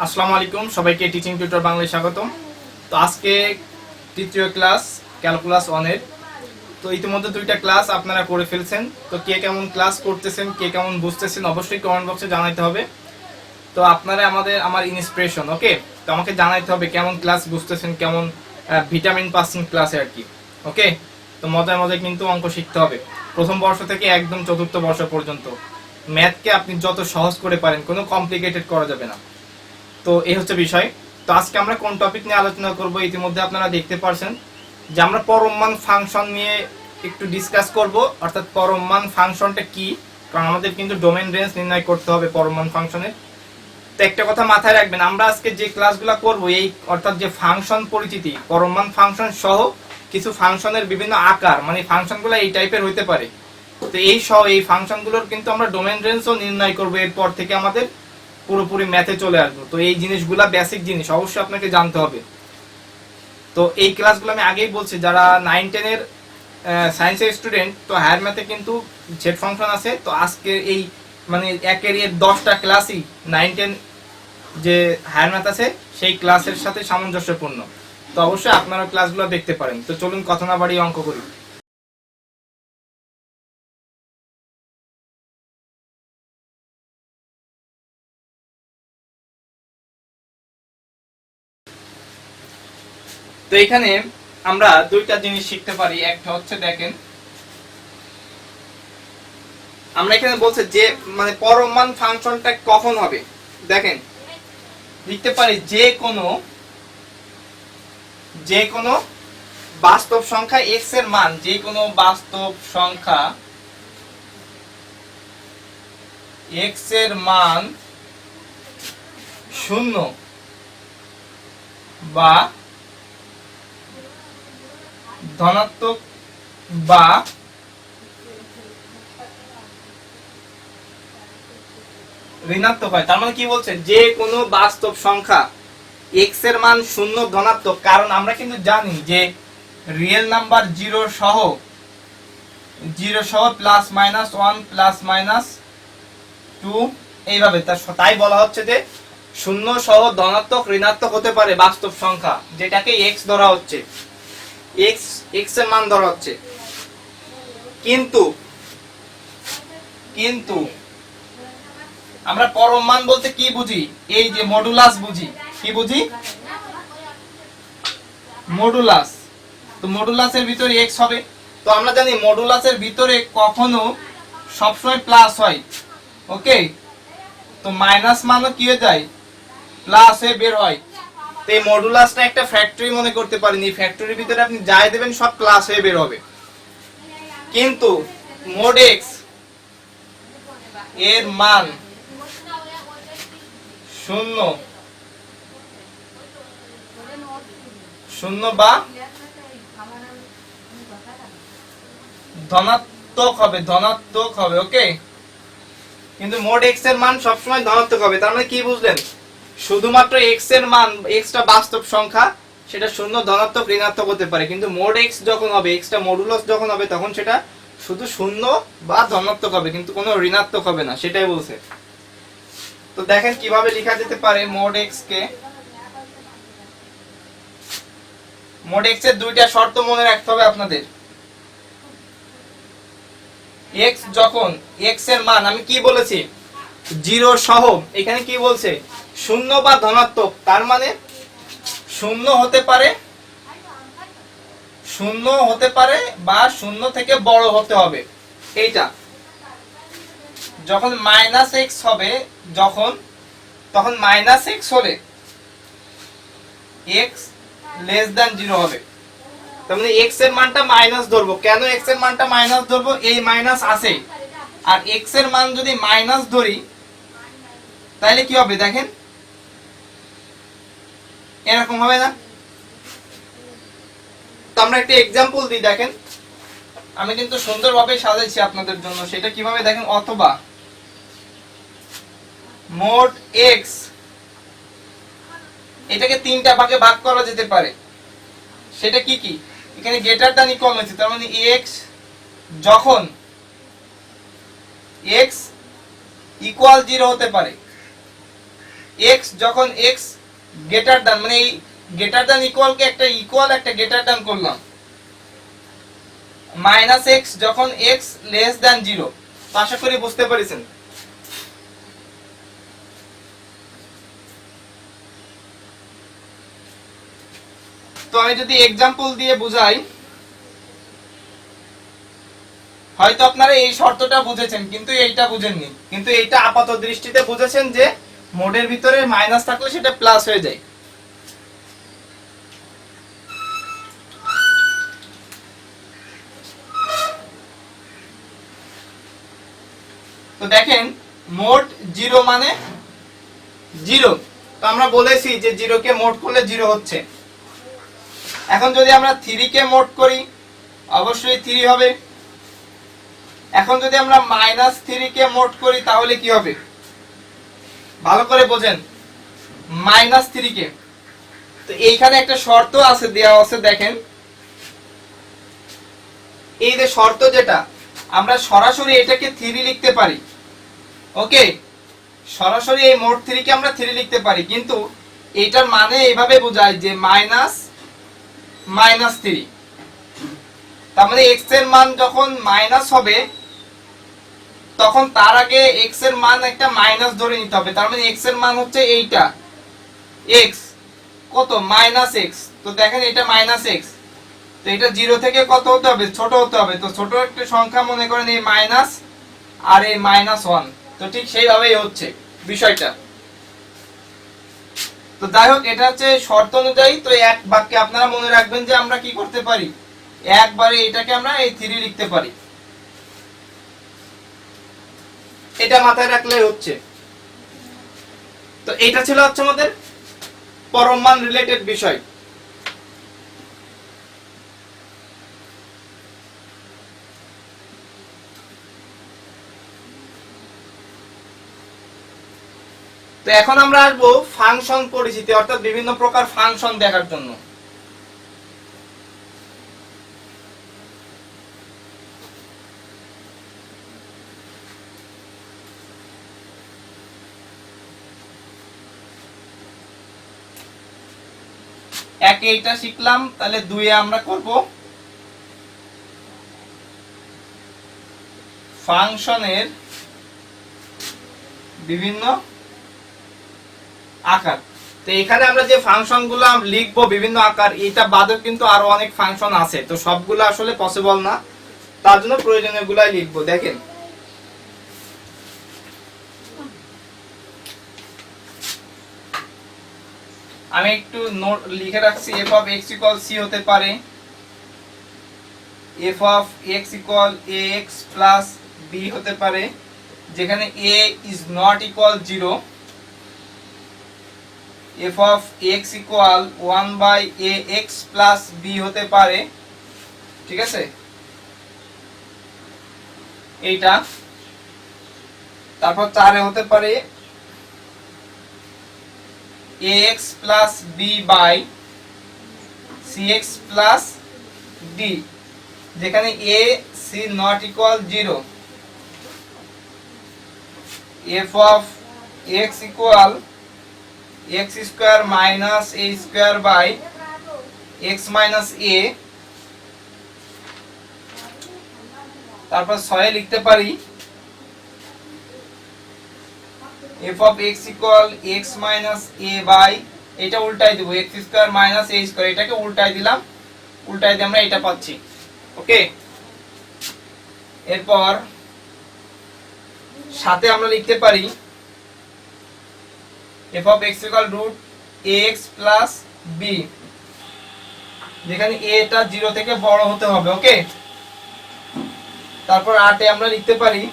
আসসালামু আলাইকুম সবাইকে টিচিং টিউটর বাংলায় স্বাগতম। তো আজকে তৃতীয় ক্লাস ক্যালকুলাস 1 এর। তো ইতিমধ্যে দুইটা ক্লাস আপনারা করে ফেলছেন। তো কে কেমন ক্লাস করতেছেন, কে কেমন বুঝতেছেন অবশ্যই কমেন্ট বক্সে জানাইতে হবে। তো আপনারা আমার ইন্সপিরেশন, ওকে। তো আমাকে জানাইতে হবে কেমন ক্লাস বুঝতেছেন, কেমন ভিটামিন পাচ্ছেন ক্লাসে আর কি, ওকে। তো মজায় মজায় কিন্তু অঙ্ক শিখতে হবে প্রথম বর্ষ থেকে একদম চতুর্থ বর্ষ পর্যন্ত। ম্যাথকে আপনি যত সহজ করে পারেন, কোনো কমপ্লিকেটেড করা যাবে না। তো এই হচ্ছে বিষয়। তো আজকে আমরা কোন টপিক নিয়ে আলোচনা করব ইতিমধ্যে আপনারা দেখতে পারছেন যে আমরা পরম মান ফাংশন নিয়ে একটু ডিসকাস করব। অর্থাৎ পরম মান ফাংশনটা কি, কারণ আমাদের কিন্তু ডোমেন রেঞ্জ নির্ণয় করতে হবে পরম মান ফাংশনের। তো একটা কথা মাথায় রাখবেন, আমরা আজকে যে ক্লাসগুলো করব এই অর্থাৎ যে ফাংশন পরিচিতি, পরম মান ফাংশন সহ কিছু ফাংশনের বিভিন্ন আকার, মানে ফাংশনগুলো এই টাইপের হইতে পারে। তো এই সহ এই ফাংশনগুলোর কিন্তু আমরা ডোমেন রেঞ্জও নির্ণয় করব। এরপর থেকে আমাদের পুরোপুরি ম্যাথে চলে আসবো। তো এই জিনিসগুলা বেসিক জিনিস, অবশ্যই আপনাকে জানতে হবে। তো এই ক্লাসগুলো আমি আগেই বলছি, যারা 9-10 এর সায়েন্সের স্টুডেন্ট, তো হায়ার ম্যাথে কিন্তু জেড ফাংশন আছে। তো আজকে এই মানে একের 10টা ক্লাসই 9-10 যে হায়ার ম্যাথ আছে সেই ক্লাসের সাথে সামঞ্জস্যপূর্ণ। তো অবশ্যই আপনারা ক্লাসগুলো দেখতে পারেন। তো চলুন কথা না বাড়িয়ে অঙ্ক করি। তো এখানে আমরা দুইটা জিনিস শিখতে পারি। একটা হচ্ছে দেখেন, আমরা এখানে বলছে যে মানে পরম মান ফাংশনটা কখন হবে। দেখেন লিখতে পারি যে কোনো বাস্তব সংখ্যা x এর মান, যে কোনো বাস্তব সংখ্যা x এর মান 0 বা ধনাত্মক বা ঋণাত্মক হয়। তার মানে কি বলছে, যে কোনো বাস্তব সংখ্যা x এর মান 0 ধনাত্মক। কারণ আমরা কিন্তু জানি যে রিয়েল নাম্বার 0 সহ প্লাস মাইনাস 1 প্লাস মাইনাস 2 এইভাবে, তাই বলা হচ্ছে যে 0 সহ ধনাত্মক ঋণাত্মক হতে পারে বাস্তব সংখ্যা, যেটাকে x ধরা হচ্ছে, x এর মান ধরা হচ্ছে। কিন্তু আমরা পরম মান বলতে কি বুঝি? এই যে মডুলাস বুঝি। কি বুঝি? মডুলাস। তো মডুলাসের ভিতরে x হবে। তো আমরা জানি মডুলাসের ভিতরে কখনো সবসময় প্লাস হয়, ওকে। তো মাইনাস মানও কি হয়ে যায়, প্লাস হয়ে বের হয়। তো এই মডুলাসটা একটা ফ্যাক্টরি মনে করতে পারেন। এই ফ্যাক্টরির ভিতরে আপনি যাই দেবেন সব প্লাস হয়ে বের হবে। কিন্তু mod x এর মান 0 বা ধনাত্মক হবে, ওকে। কিন্তু mod x এর মান সবসময় ধনাত্মক হবে। তার মানে কি বুঝলেন, শুধুমাত্র x এর মান, x টা বাস্তব সংখ্যা, সেটা 0 ধনাত্মক ঋণাত্মক হতে পারে। কিন্তু mod x যখন হবে, x টা মডুলাস যখন হবে, তখন সেটা শুধু 0 বা ধনাত্মক হবে, কিন্তু কোনো ঋণাত্মক হবে না, সেটাই বলছে। তো দেখেন কিভাবে লেখা যেতে পারে mod x কে। mod x এর দুইটা শর্ত মনে রাখতে হবে আপনাদের। x যখন x এর মান আমি কি বলেছি, 0 সহ, এখানে কি বলছে 0 বা ধনাত্মক। তার মানে 0 হতে পারে বা 0 থেকে বড় হতে হবে। এইটা যখন -x হবে, তখন -x হলে x লেস দ্যান 0 হবে। তার মানে x এর মানটা মাইনাস ধরবো। কেন x এর মানটা মাইনাস ধরবো? এই মাইনাস আছে, আর x এর মান যদি মাইনাস ধরি তাহলে কি হবে দেখেন, এরকম হবে না? তো আমরা একটা एग्जांपल দিই, দেখেন। আমি কিন্তু সুন্দরভাবে সাজাইছি আপনাদের জন্য। সেটা কিভাবে দেখেন, অথবা mod x, এটাকে তিনটা ভাগে ভাগ করা যেতে পারে। সেটা কি কি? এখানে গ্রেটার দ্যান ইকুয়াল হচ্ছে, তার মানে x যখন x ইকুয়াল 0 হতে পারে, x যখন x গ্রেটার দ্যান, মানে এই গ্রেটার দ্যান ইকুয়াল কে একটা ইকুয়াল একটা গ্রেটার দ্যান করলাম, মাইনাস x যখন x লেস দ্যান 0। আশা করি বুঝতে পেরেছেন। তো আমি যদি এক্সাম্পল দিয়ে বুঝাই, হয়তো আপনারা এই শর্তটা বুঝেছেন কিন্তু এইটা বুঝেননি, কিন্তু এইটা আপাত দৃষ্টিতে বুঝেছেন যে মোডের ভিতরে মাইনাস থাকলে সেটা প্লাস হয়ে যায়। তো দেখেন মোড 0 মানে 0, তো আমরা বলেছি যে 0 কে মোড করলে 0 হচ্ছে। এখন যদি আমরা 3 কে মোড করি অবশ্যই 3 হবে। এখন যদি আমরা -3 কে মোড করি তাহলে কি হবে, ভালো করে বোঝেন। -3 কে, তো এইখানে একটা শর্ত আছে, দেওয়া আছে, দেখেন এই যে শর্ত, যেটা আমরা সরাসরি এটাকে 3 লিখতে পারি। ওকে, সরাসরি এই মোড 3 কে আমরা 3 লিখতে পারি, কিন্তু এটার মানে এইভাবে বোঝায় যে -3। তার মানে x এর মান যখন মাইনাস হবে তখন তার আগে x এর মান একটা মাইনাস ধরে নিতে হবে। তার মানে x এর মান হচ্ছে এইটা, x কত, -x। তো দেখেন এটা -x, তো এটা 0 থেকে কত হতে হবে, ছোট হতে হবে। তো ছোট একটা সংখ্যা মনে করেন এই মাইনাস আর এই -1, তো ঠিক সেইভাবেই হচ্ছে বিষয়টা। তো যাই হোক, এটা হচ্ছে শর্ত অনুযায়ী। তো এক বাক্যে আপনারা মনে রাখবেন যে আমরা কি করতে পারি, একবারে এটাকে আমরা এই 3 লিখতে পারি, এটা মাথায় রাখলেই হচ্ছে। তো এটা ছিল হচ্ছে আমাদের পরম মান রিলেটেড বিষয়। তো এখন আমরা আসবো ফাংশন পরিচিতি, অর্থাৎ বিভিন্ন প্রকার ফাংশন দেখার জন্য। একে এটা শিখলাম, তাহলে 2 এ আমরা করব ফাংশনের বিভিন্ন আকার। তো এখানে আমরা যে ফাংশনগুলো লিখবো বিভিন্ন আকার, এটা বাদেও কিন্তু আরো অনেক ফাংশন আছে, তো সবগুলো আসলে পসিবল না, তার জন্য প্রয়োজনীয় গুলাই লিখবো। দেখেন আমি একটু নোট লিখে রাখছি, f of x equal c হতে পারে, f of x equal ax plus b হতে পারে, যেখানে a is not equal 0, f of x equal 1 by ax plus b হতে পারে, ঠিক আছে এইটা। তারপর 4 এ হতে পারে ax plus b by cx plus d, যেখানে a c not equal 0, f of x equal x square minus a square by x minus a। তারপর 6 লিখতে পারি f of x equal x minus a by, এটা উল্টাই দেব, x square minus a square, এটাকে উল্টাই দিলাম, উল্টাই দিয়ে আমরা এটা পাচ্ছি। ওকে, এরপর সাথে আমরা লিখতে পারি f of x equal root ax plus b, যেখানে a টা 0 থেকে বড় হতে হবে। ওকে, তারপর 8 এ আমরা লিখতে পারি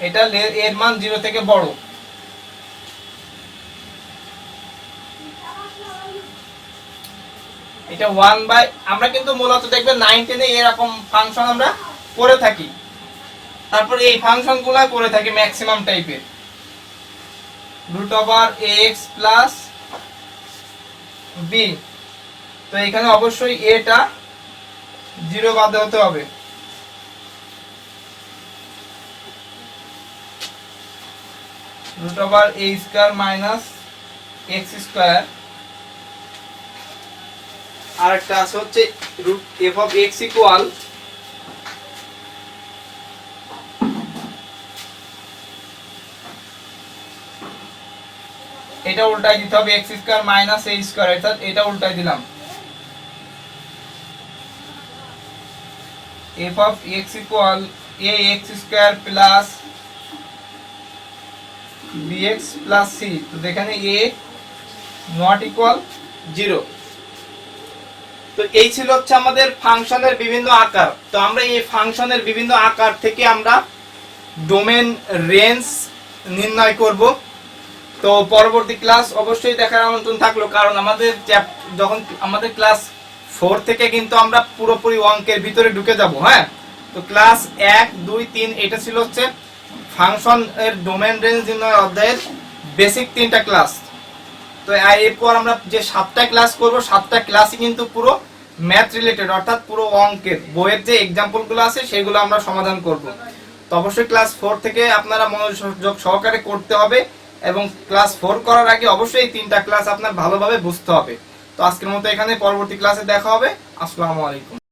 এটা এর মান 0 থেকে বড়। এটা 1 বাই, আমরা কিন্তু মূলত দেখবেন 9 10 এ এরকম ফাংশন আমরা করে থাকি, তারপর এই ফাংশনগুলো করে থাকি ম্যাক্সিমাম টাইপের, root over ax plus b। তো এখানে অবশ্যই a টা 0 বাদে হতে হবে, root over a square minus x square, আর একটা আছে হচ্ছে root f of x equal এটা উল্টাই দিতে হবে x square minus a square, অর্থাৎ এটা উল্টাই দিলাম f of x equal a x square plus bx plus c। তো এখানে a নট ইকুয়াল 0। তো এই ছিল হচ্ছে আমাদের ফাংশনের বিভিন্ন আকার। তো আমরা এই ফাংশনের বিভিন্ন আকার থেকে আমরা ডোমেন রেঞ্জ নির্ণয় করব। তো পরবর্তী ক্লাস অবশ্যই দেখার আমন্ত্রণ থাকলো, কারণ আমাদের যখন আমাদের ক্লাস 4 থেকে কিন্তু আমরা পুরোপুরি অঙ্কের ভিতরে ঢুকে যাব। হ্যাঁ, তো ক্লাস 1 2 3 এটা ছিল হচ্ছে ফাংশন এর ডোমেন রেঞ্জ নির্ণয় অধ্যায়ের বেসিক 3টা ক্লাস। তো এরপর আমরা যে 7টা ক্লাস করব, 7টা ক্লাসই কিন্তু পুরো ম্যাথ রিলেটেড, অর্থাৎ পুরো অঙ্কের বইয়ের যে এক্সাম্পলগুলো আছে সেগুলো আমরা সমাধান করব। তো অবশ্যই ক্লাস 4 থেকে আপনারা মনোযোগ সহকারে করতে হবে, এবং ক্লাস 4 করার আগে অবশ্যই এই 3টা ক্লাস আপনার ভালোভাবে বুঝতে হবে। তো আজকের মতো এখানে, পরবর্তী ক্লাসে দেখা হবে। আসসালামু আলাইকুম।